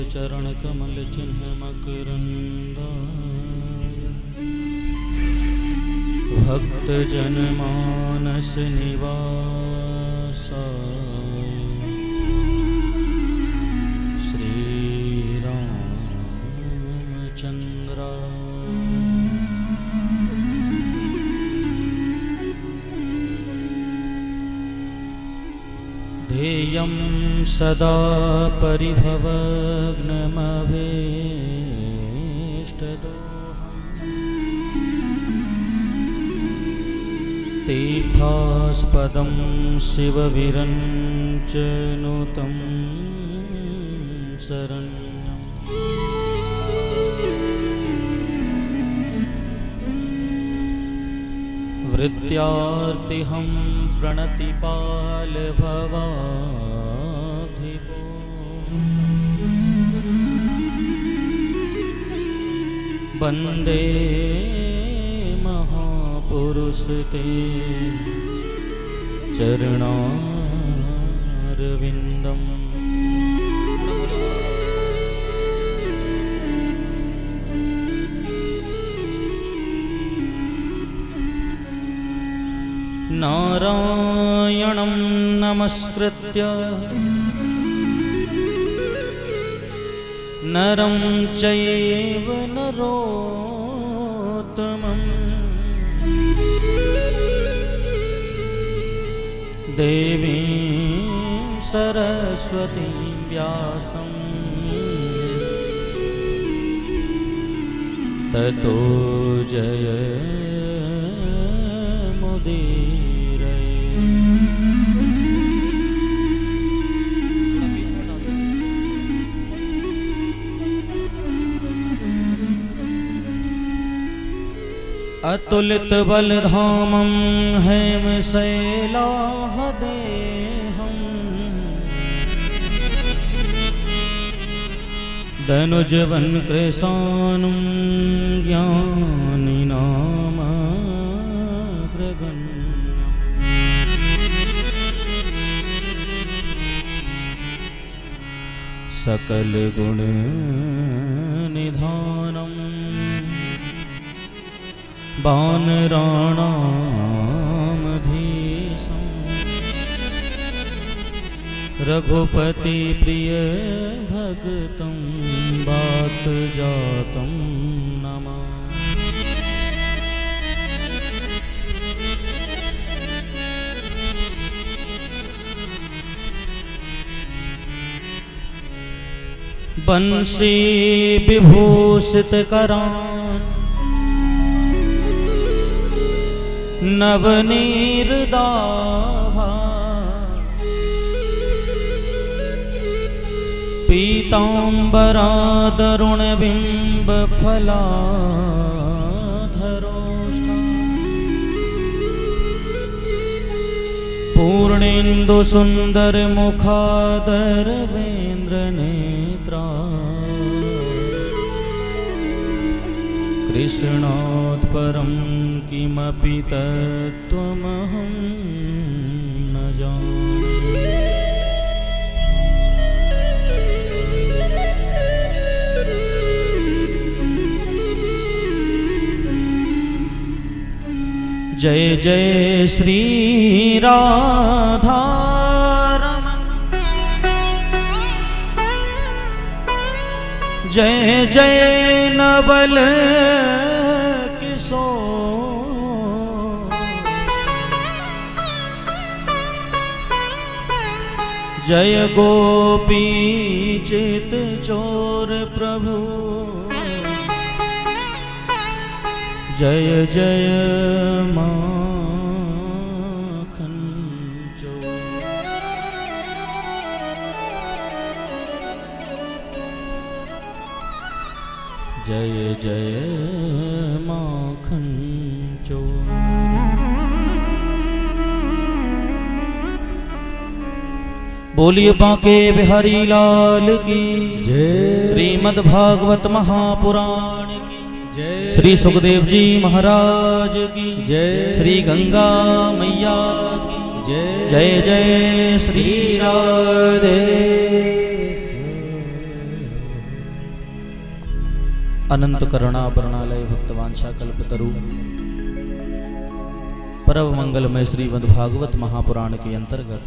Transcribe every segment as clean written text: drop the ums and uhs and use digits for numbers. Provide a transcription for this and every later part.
चरण कमल चिन्ह मकरंदाय भक्त जन मानस निवासाय श्री रामचंद्राय ध्येयं सदा परिभवग्नमभीष्टदोहम् तीर्थास्पदं शिवविरञ्चनुतं शरण्यम् वृत्यार्तिहं प्रणतिपालभवाधिपो वन्दे महापुरुषते चरणारविन्दम् नारायणं नमस्कृत्य नरं चैव नरोत्तमं देवीं सरस्वतीं व्यासं ततो जयमुदीरये। अतुलित बलधामं हेमशैलाहदेहं दनुजवन्कृशानुं ज्ञानिनामग्रगण्यं सकलगुणनिधानं वानराणामधीशं रघुपति प्रिय भगतं वातजातं नमामि। बंसी विभूषित करान नवनीरदाभा पीताम्बरादरुणबिम्बफलाधरोष्ठा पूर्णेन्दुसुन्दरमुखादरवेन्द्रनेत्रा कृष्णात् परं किमपि तत्त्वमहं न जाने। जय जय श्री राधारमण जय जय नवल जय गोपी चित चोर प्रभु जय जय माखन चोर। जय जय माखन चोर। बोलिए बांके बिहारी लाल की जय। श्रीमद् भागवत महापुराण की जय। श्री सुखदेव जी महाराज की जय। श्री गंगा मैया की जय। जय जय श्री राधे। अनंत करुणा वर्णालय भक्तवांछा कल्पतरु परम मंगलमय श्रीमद् भागवत महापुराण के अंतर्गत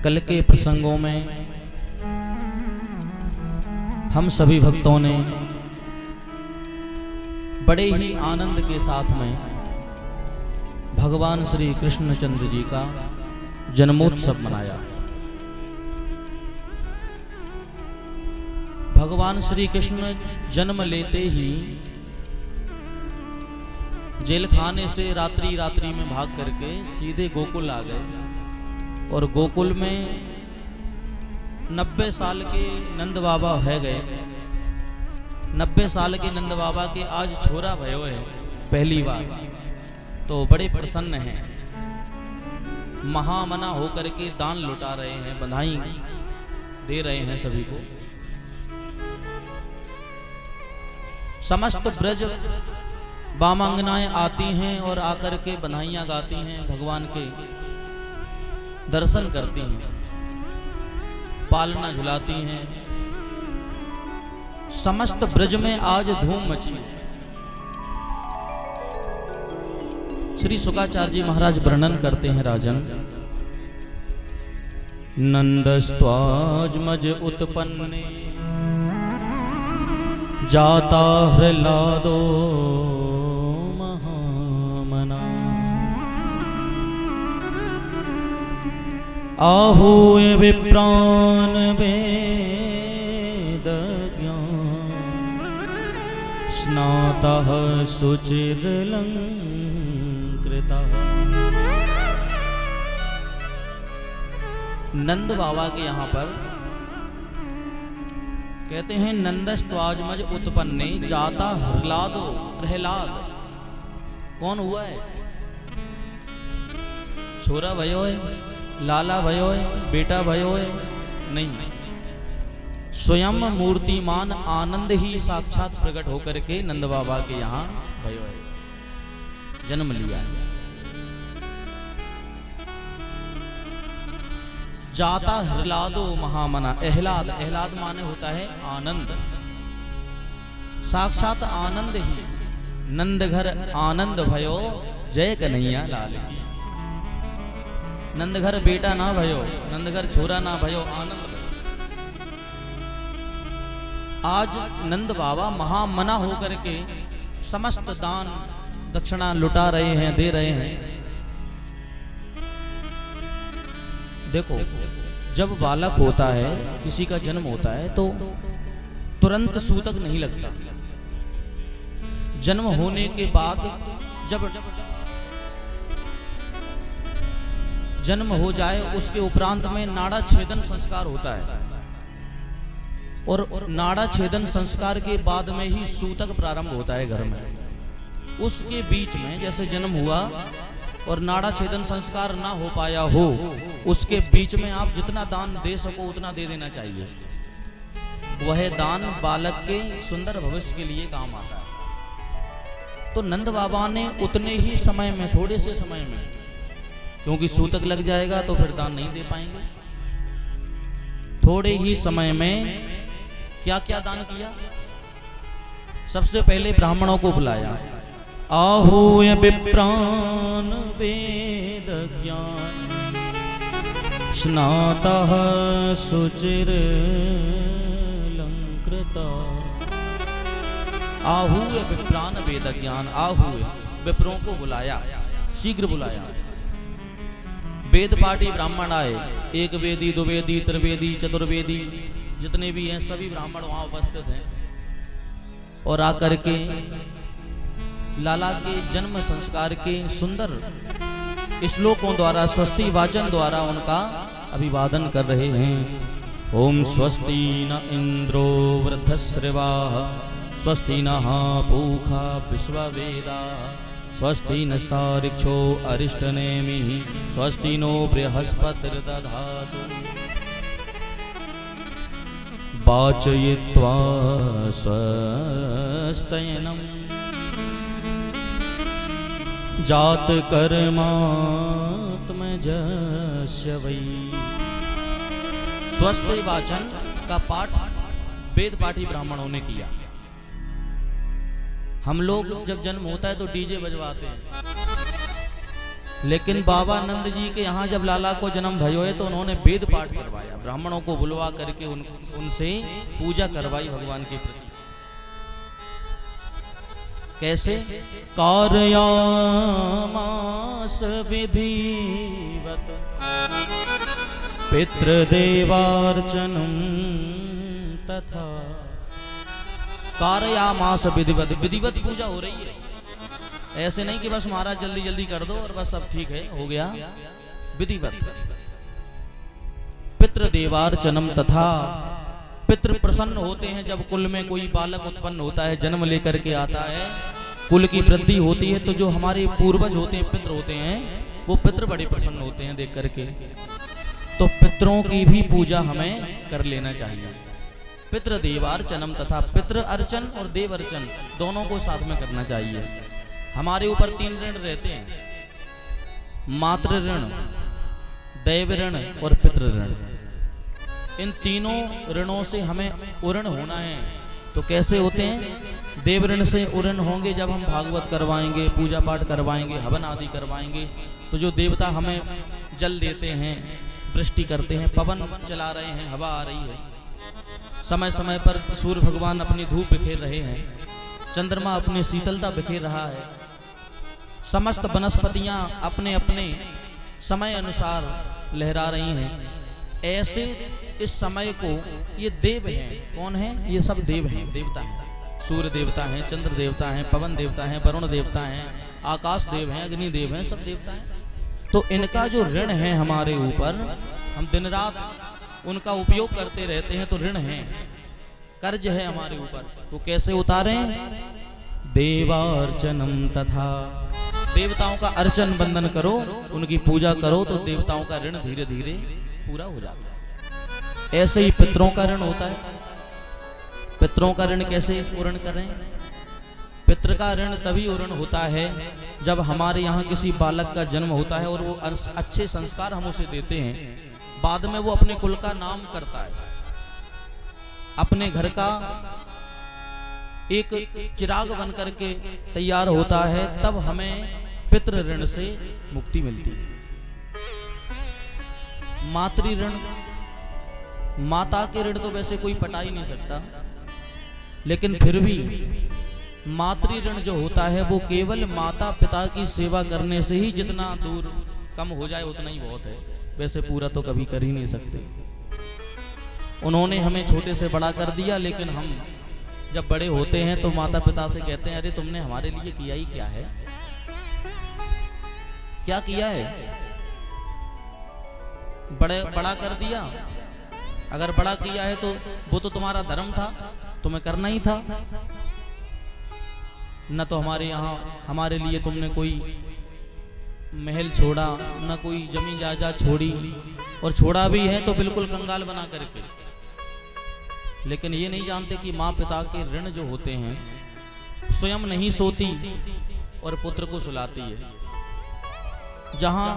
कल के प्रसंगों में हम सभी भक्तों ने बड़े ही आनंद के साथ में भगवान श्री कृष्णचंद्र जी का जन्मोत्सव मनाया। भगवान श्री कृष्ण जन्म लेते ही जेल खाने से रात्रि में भाग करके सीधे गोकुल आ गए और गोकुल में 90 साल के नंद बाबा है गए। 90 साल के नंद बाबा के आज छोरा भयो है पहली बार, तो बड़े प्रसन्न हैं, महामना होकर के दान लुटा रहे हैं, बधाई दे रहे हैं सभी को। समस्त ब्रज बामांगनाएं आती हैं और आकर के बधाइयां गाती हैं, भगवान के दर्शन करती हैं, पालना झुलाती हैं। समस्त ब्रज में आज धूम मची। श्री शुकाचार्य जी महाराज वर्णन करते हैं, राजन नंदस्त्वाजमज उत्पन्ने जाता ह्लादो महामना आहूय विप्रान वेद ज्ञान स्नातः शुचिर्लंकृता। नंद बाबा के यहाँ पर कहते हैं नंदस्त्वाजमज उत्पन्ने जाता ह्लादो। प्रहलाद कौन हुआ है? छोरा भयो है, लाला भयो है, बेटा भयो है? नहीं, स्वयं मूर्तिमान आनंद ही साक्षात प्रकट होकर के नंद बाबा के यहाँ भयो है, जन्म लिया है। जाता ह्लादो महामना। एहलाद, एहलाद माने होता है आनंद, साक्षात आनंद ही। नंद घर आनंद भयो जय कन्हैया लाल की। नंद घर बेटा ना भयो, नंद घर छोरा ना भयो, आनंद भयो। आज नंद बाबा महामना होकर के समस्त दान दक्षिणा लुटा रहे हैं, दे रहे हैं। देखो, जब बालक होता है, किसी का जन्म होता है, तो तुरंत सूतक नहीं लगता। जन्म होने के बाद जब जन्म हो जाए उसके उपरांत में नाड़ा छेदन संस्कार होता है, और नाड़ा छेदन संस्कार के बाद में ही सूतक प्रारंभ होता है घर में। उसके बीच में जैसे जन्म हुआ और नाड़ा छेदन संस्कार ना हो पाया हो, उसके बीच में आप जितना दान दे सको उतना दे देना चाहिए। वह दान बालक के सुंदर भविष्य के लिए काम आता है। तो नंद बाबा ने उतने ही समय में, थोड़े से समय में, क्योंकि सूतक लग जाएगा तो फिर दान नहीं दे पाएंगे, थोड़े ही समय में क्या क्या दान किया? सबसे पहले ब्राह्मणों को बुलाया। आहूय विप्रान वेद ज्ञान स्नातः शुचिर्लंकृता। आहूय विप्रान वेद ज्ञान। आहूय विप्रों को बुलाया, शीघ्र बुलाया। वेद पाठी ब्राह्मण आए, एक वेदी, दो वेदी, त्रिवेदी, चतुर्वेदी, जितने भी हैं सभी ब्राह्मण वहां उपस्थित हैं। और आकर के लाला के जन्म संस्कार के सुंदर श्लोकों द्वारा, स्वस्ति वाचन द्वारा उनका अभिवादन कर रहे हैं। ओम स्वस्ति न इंद्रो वृद्धश्रवाः स्वस्ति नः पूषा विश्ववेदाः स्वस्ति नस्तारिक्षो अरिष्टनेमिः स्वस्ति नो बृहस्पतिर्दधातु। वाचयित्वा स्वस्तयनम् जात कर्मात्मजस्य वै। स्वस्थ वाचन का पाठ वेद पाठी ब्राह्मणों ने किया। हम लोग जब जन्म होता है तो डीजे बजवाते हैं, लेकिन बाबा नंद जी के यहाँ जब लाला को जन्म भयो है तो उन्होंने वेद पाठ करवाया, ब्राह्मणों को बुलवा करके उनसे पूजा करवाई भगवान के प्रति। कैसे? कारयामास विधिवत पितृदेवार्चनम तथा। कारयामास विधिवत, विधिवत पूजा हो रही है। ऐसे नहीं कि बस महाराज जल्दी जल्दी कर दो और बस सब ठीक है, हो गया। विधिवत पितृदेवार्चनम तथा, पितृ प्रसन्न होते हैं जब कुल में कोई बालक उत्पन्न होता है, जन्म लेकर के आता है, कुल की वृद्धि होती है, तो जो हमारे पूर्वज होते हैं, पितृ होते हैं, वो पितृ बड़े प्रसन्न होते हैं देख करके। तो पितरों की भी पूजा हमें कर लेना चाहिए। पितृ देवार्चनम तथा, पितृ अर्चन और देव अर्चन दोनों को साथ में करना चाहिए। हमारे ऊपर 3 ऋण रहते हैं, मातृ ऋण, दैव ऋण और पितृ ऋण। इन तीनों ऋणों से हमें उऋण होना है। तो कैसे होते हैं? देव ऋण से उऋण होंगे जब हम भागवत करवाएंगे, पूजा पाठ करवाएंगे, हवन आदि करवाएंगे। तो जो देवता हमें जल देते हैं, वृष्टि करते हैं, पवन चला रहे हैं, हवा आ रही है, समय समय पर सूर्य भगवान अपनी धूप बिखेर रहे हैं, चंद्रमा अपनी शीतलता बिखेर रहा है, समस्त वनस्पतियां अपने अपने समय अनुसार लहरा रही हैं। ऐसे इस समय को ये देव हैं। कौन है? ये सब देव हैं, देवता हैं। सूर्य देवता हैं, चंद्र देवता हैं, पवन देवता हैं, वरुण देवता हैं, आकाश देव हैं, अग्नि देव हैं, सब देवता हैं। तो इनका जो ऋण है हमारे ऊपर, हम दिन रात उनका उपयोग करते रहते हैं, तो ऋण है, कर्ज है हमारे ऊपर। वो कैसे उतारें? देवार्चनम तथा, देवताओं का अर्चन बंदन करो, उनकी पूजा करो, तो देवताओं का ऋण धीरे धीरे पूरा हो जाता है। ऐसे ही पितरों का ऋण होता है। पितरों का ऋण कैसे पूर्ण करें? पितृ का ऋण तभी पूर्ण होता है जब हमारे यहाँ किसी बालक का जन्म होता है और वो अच्छे संस्कार हम उसे देते हैं, बाद में वो अपने कुल का नाम करता है, अपने घर का एक चिराग बन करके तैयार होता है, तब हमें पितृ ऋण से मुक्ति मिलती है। मातृ ऋण, माता के ऋण तो वैसे कोई पटा ही नहीं सकता, लेकिन फिर भी मातृ ऋण जो होता है वो केवल माता पिता की सेवा करने से ही जितना दूर कम हो जाए उतना ही बहुत है। वैसे पूरा तो कभी कर ही नहीं सकते। उन्होंने हमें छोटे से बड़ा कर दिया, लेकिन हम जब बड़े होते हैं तो माता पिता से कहते हैं, अरे तुमने हमारे लिए किया ही क्या है? क्या किया है? बड़ा कर दिया। अगर बड़ा किया है तो वो तो तुम्हारा धर्म था, तुम्हें करना ही था। न तो हमारे यहाँ हमारे लिए तुमने कोई महल छोड़ा, न कोई जमीन जायदाद छोड़ी, और छोड़ा भी है तो बिल्कुल कंगाल बना करके। लेकिन ये नहीं जानते कि माँ पिता के ऋण जो होते हैं, स्वयं नहीं सोती और पुत्र को सुलाती है। जहां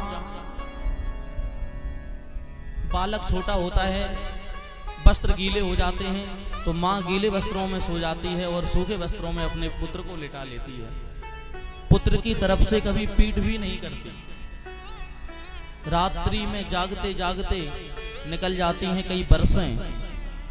बालक छोटा होता है, वस्त्र गीले हो जाते हैं, तो माँ गीले वस्त्रों में सो जाती है और सूखे वस्त्रों में अपने पुत्र को लिटा लेती है। पुत्र की तरफ से कभी पीठ भी नहीं करती। रात्रि में जागते जागते निकल जाती हैं कई बरसें।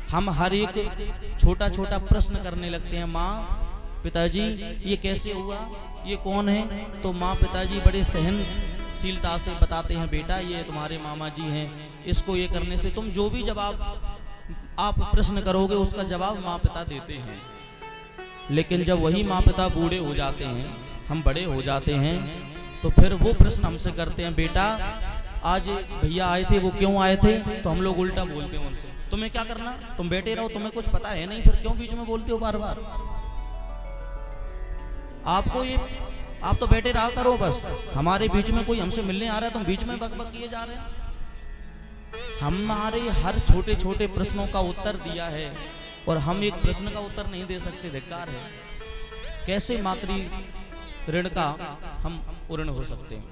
हम हर एक छोटा छोटा प्रश्न करने लगते हैं, माँ पिताजी ये कैसे हुआ, ये कौन है? तो माँ पिताजी बड़े सहनशीलता से बताते हैं, बेटा ये तुम्हारे मामा जी हैं, इसको ये करने से तुम जो भी जवाब आप प्रश्न करोगे उसका जवाब माँ पिता देते हैं। लेकिन जब वही माँ पिता बूढ़े हो जाते हैं, हम बड़े हो जाते हैं, तो फिर वो प्रश्न हमसे करते हैं, बेटा आज भैया आए थे, वो क्यों आए थे? तो हम लोग उल्टा बोलते हैं उनसे, तुम्हें क्या करना, तुम बैठे रहो, तुम्हें कुछ पता है नहीं, फिर क्यों बीच में बोलते हो बार बार? आपको ये, आप तो बैठे रहा करो बस, हमारे बीच में कोई हमसे मिलने आ रहा है, तुम बीच में बकबक किए जा रहे हैं। हमारे हर छोटे छोटे प्रश्नों का उत्तर दिया है और हम एक प्रश्न का उत्तर नहीं दे सकते, धिक्कार है। कैसे मातृ ऋण का हम ऋण हो सकते हैं?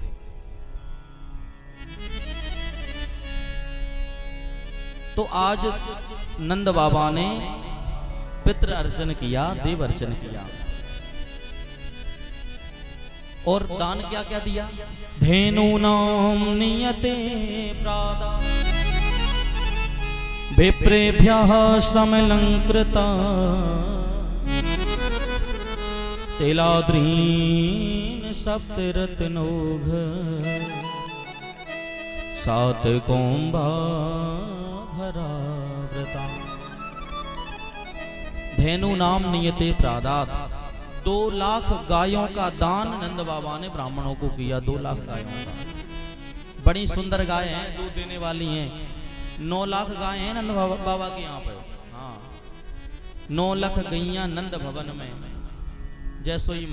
तो आज नंद बाबा ने पितृ अर्चन किया, देव अर्चन किया। और दान क्या क्या दिया? धेनु नाम नियते प्रादा विप्रेभ्यः समलंकृता तिलाद्रीन सप्तरत्नौघ सात कुंभाभरावृता। धेनु नाम नियते प्रादात, 2 लाख गायों का दान नंद बाबा ने ब्राह्मणों को किया। 2 लाख गायों का, बड़ी सुंदर गाय हैं, दूध देने वाली हैं। 9 लाख गाय हैं नंद बाबा के यहाँ पे। हाँ, 9 लाख गैया नंद भवन में। जैसो ही